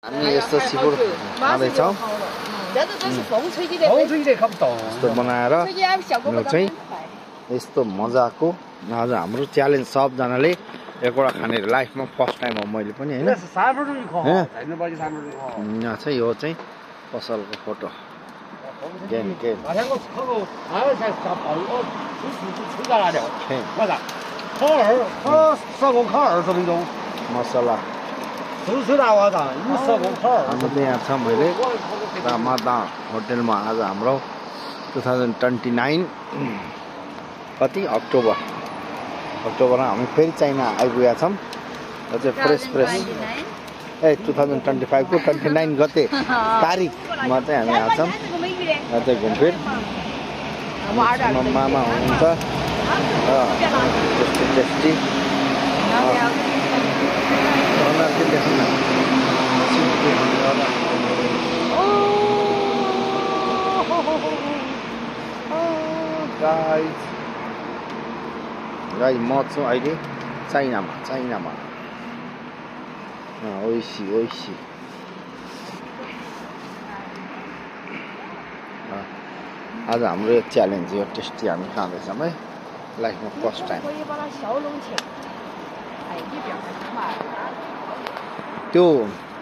हामी यस्तो सिपुर खाँदैछौँ यस्तो बनाएर चाहिँ यस्तो मजाको आज हाम्रो च्यालेन्ज सबजनाले एकवटा खाने लाइफमा फर्स्ट टाइम हो मैले पनि हैन यहाँ चाहिँ यो चाहिँ पसलको फोटो मसला हामी त यहाँ छौँ मैले रामादा होटेलमा आज हाम्रो 2029 कति अक्टोबरमा हामी फेरि चाइना आइपुगेका छौँ र चाहिँ फ्रेस 2025 को 29 गते तारिकमा चाहिँ हामी आएको छौँ र चाहिँ घुमफिर मामा हुनुहुन्छ टेस्टी गाइस म छु अहिले चाइनामा ओइसी आज हाम्रो यो च्यालेन्ज यो टेस्टी हामी खाँदैछौँ है लाइफमा फर्स्ट टाइम त्यो